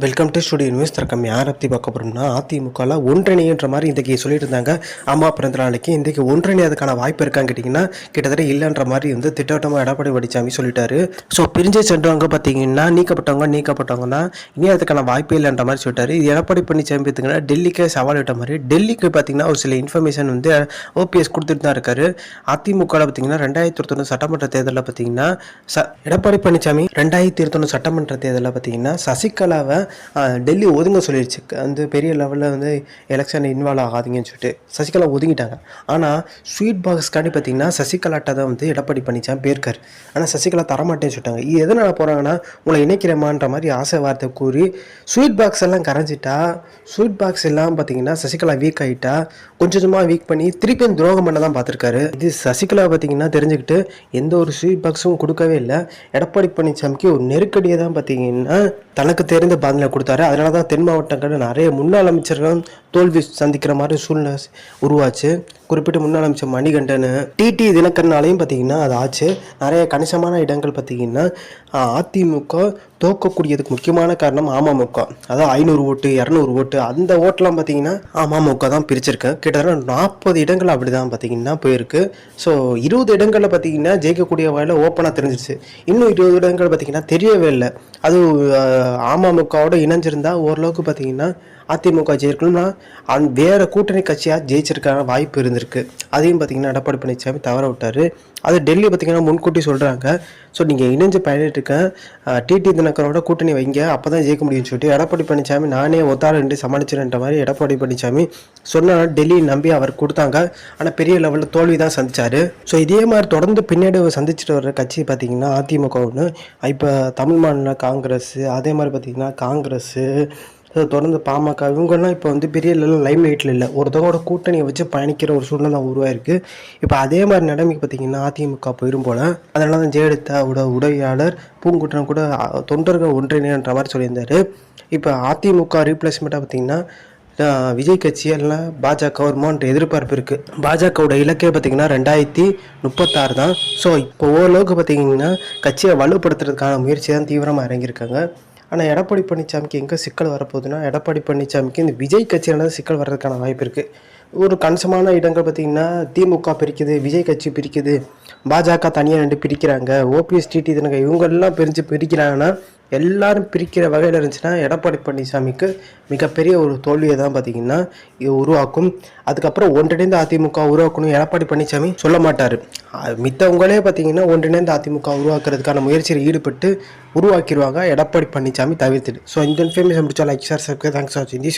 Welcome to studio news. தரக்கம் யாரை பற்றி பார்க்க போகிறோம்னா, அதிமுகவில் ஒன்றிணைன்ற மாதிரி இன்றைக்கி சொல்லிட்டு இருந்தாங்க. அம்மா பிறந்த நாளைக்கு இன்றைக்கி ஒன்றிணையதுக்கான வாய்ப்பு இருக்கான்னு கேட்டிங்கன்னா கிட்டத்தட்ட இல்லைன்ற மாதிரி வந்து திட்டவட்டமாக எடப்பாடி பழனிசாமி சொல்லிட்டாரு. ஸோ பிரிஞ்சு சென்றவங்க பார்த்தீங்கன்னா நீக்கப்பட்டவங்க தான் இனி அதுக்கான வாய்ப்பே இல்லைன்ற மாதிரி சொல்லிட்டாரு. இது எடப்பாடி பழனிசாமி பார்த்தீங்கன்னா டெல்லிக்கே சவால் விட்ட மாதிரி டெல்லிக்கு பார்த்தீங்கன்னா ஒரு சில இன்ஃபர்மேஷன் வந்து ஓபிஎஸ் கொடுத்துட்டு தான் இருக்காரு. அதிமுகவில் பார்த்தீங்கன்னா 2021 சட்டமன்ற தேர்தலில் பார்த்தீங்கன்னா எடப்பாடி பழனிசாமி 2021 சட்டமன்ற தேர்தலில் பார்த்தீங்கன்னா சசிகலாவை டெல்லி ஒதுங்க சொல்லிடுச்சு. வந்து பெரிய லெவலில் வந்து எலெக்ஷனில் இன்வால்வ் ஆகாதீங்கன்னு சொல்லிட்டு சசிகலா ஒதுங்கிட்டாங்க. ஆனால் ஸ்வீட் பாக்ஸ்க்காண்டி பார்த்தீங்கன்னா சசிகலாட்ட தான் வந்து எடப்பாடி பழனிசாமி போயிருக்காரு. ஆனால் சசிகலா தரமாட்டேன்னு சொல்லிட்டாங்க. இது எதனால் போகிறாங்கன்னா உங்களை இணைக்கிறமான்ற மாதிரி ஆசை வார்த்தை கூறி ஸ்வீட் பாக்ஸ் எல்லாம் கரைஞ்சிட்டா, ஸ்வீட் பாக்ஸ் எல்லாம் பார்த்தீங்கன்னா சசிகலா வீக் ஆகிட்டா கொஞ்சமாக வீக் பண்ணி திருப்பியும் துரோகம் பண்ண தான் பார்த்துருக்காரு. இது சசிகலா பார்த்தீங்கன்னா தெரிஞ்சுக்கிட்டு எந்த ஒரு ஸ்வீட் பாக்ஸும் கொடுக்கவே இல்லை. எடப்பாடி பழனிசாமிக்கு ஒரு நெருக்கடியை தான் பார்த்தீங்கன்னா தனக்கு தெரிந்த பதிலை கொடுத்தாரு. அதனால தான் தென் மாவட்டங்களில் நிறைய முன்னாள் அமைச்சர்கள் தோல்வி சந்திக்கிற மாதிரி சூழ்நிலை உருவாச்சு. குறிப்பிட்ட முன்னாள் அமைச்சர் மணிகண்டன், டிடி தினகரனாலையும் பார்த்தீங்கன்னா அது ஆச்சு. நிறைய கணிசமான இடங்கள் பார்த்தீங்கன்னா அதிமுக தோக்கக்கூடியதுக்கு முக்கியமான காரணம் அமமுக. அதாவது 500 ஓட்டு 200 ஓட்டு அந்த ஓட்டெலாம் பார்த்தீங்கன்னா அமமுக தான் பிரிச்சிருக்கேன். கிட்டத்தட்ட 40 இடங்கள் அப்படி தான் பார்த்தீங்கன்னா போயிருக்கு. ஸோ 20 இடங்களில் பார்த்தீங்கன்னா ஜெயிக்கக்கூடிய வகையில் ஓப்பனாக தெரிஞ்சிருச்சு. இன்னும் 20 இடங்கள் பார்த்தீங்கன்னா தெரியவே இல்லை. அது அமமுகவோட இணைஞ்சிருந்தா ஓரளவுக்கு பார்த்தீங்கன்னா அதிமுக ஜெயிக்கணும்னா வேறு கூட்டணி கட்சியாக ஜெயிச்சிருக்கான வாய்ப்பு இருந்திருக்கு. அதையும் பார்த்தீங்கன்னா எடப்பாடி பழனிசாமி தவற விட்டார். அது டெல்லி பார்த்தீங்கன்னா முன்கூட்டி சொல்கிறாங்க. ஸோ நீங்கள் இணைஞ்சு பயணிட்டுருக்கேன் டிடி தினகரோட கூட்டணி வைங்க, அப்போ தான் ஜெயிக்க முடியும்னு சொல்லிட்டு எடப்பாடி பழனிசாமி நானே ஒத்தாள் என்று சமாளிச்சிருன்ற மாதிரி எடப்பாடி பழனிசாமி சொன்னால் டெல்லி நம்பி அவர் கொடுத்தாங்க. ஆனால் பெரிய லெவலில் தோல்வி தான் சந்திச்சார். ஸோ இதே மாதிரி தொடர்ந்து பின்னாடி சந்திச்சுட்டு வர்ற கட்சி பார்த்திங்கன்னா அதிமுக ஒன்று. இப்போ தமிழ் மாநில காங்கிரஸ், அதே மாதிரி பார்த்திங்கன்னா காங்கிரஸு, தொடர்ந்து பாமக, இவங்கெல்லாம் இப்போ வந்து பெரிய லெவலில் லைம் லைட்டில் இல்லை. ஒருத்தவங்களோட கூட்டணியை வச்சு பயணிக்கிற ஒரு சூழ்நிலை தான் உருவாயிருக்கு. இப்போ அதே மாதிரி நிலைமைக்கு பார்த்திங்கன்னா அதிமுக போயிடும் போல். அதனால தான் ஜெயலலிதாவோட உதவியாளர் பூங்குற்றன் கூட தொண்டர்கள் ஒன்றிணைன்ற மாதிரி சொல்லியிருந்தார். இப்போ அதிமுக ரீப்ளேஸ்மெண்ட்டாக பார்த்திங்கன்னா விஜய் கட்சி எல்லாம் பாஜக வருமான்ற எதிர்பார்ப்பு இருக்குது. பாஜகவோட இலக்கே பார்த்திங்கன்னா 2036 தான். ஸோ இப்போ ஓரளவுக்கு பார்த்திங்கன்னா கட்சியை வலுப்படுத்துறதுக்கான முயற்சி தான் தீவிரமாக இறங்கியிருக்காங்க. ஆனால் எடப்பாடி பழனிசாமிக்கு எங்கே சிக்கல் வரப்போகுதுன்னா, எடப்பாடி பழனிசாமிக்கு இந்த விஜய் கட்சியினால சிக்கல் வர்றதுக்கான வாய்ப்பு இருக்குது. ஒரு கணிசமான இடங்கள் பார்த்திங்கன்னா திமுக பிரிக்குது, விஜய் கட்சி பிரிக்குது, பாஜக தனியாக 2 பிரிக்கிறாங்க, ஓபிஎஸ் டிடி தினகரன் இவங்கெல்லாம் பிரிக்கிறாங்கன்னா எல்லாரும் பிரிக்கிற வகையில் இருந்துச்சுன்னா எடப்பாடி பழனிசாமிக்கு மிகப்பெரிய ஒரு தோல்வியை தான் பார்த்திங்கன்னா இது உருவாக்கும். அதுக்கப்புறம் ஒன்றிணைந்த அதிமுக உருவாக்கணும் எடப்பாடி பழனிசாமி சொல்ல மாட்டார். மித்தவங்களே பார்த்திங்கன்னா ஒன்றிணைந்த அதிமுக உருவாக்குறதுக்கான முயற்சியில் ஈடுபட்டு உருவாக்கிடுவாங்க, எடப்பாடி பழனிசாமி தவிர்த்துட்டு. ஸோ இந்த இன்ஃபர்மேஷன் முடிச்சா like share subscribe. Thanks for வாட்சிங் திஸ்.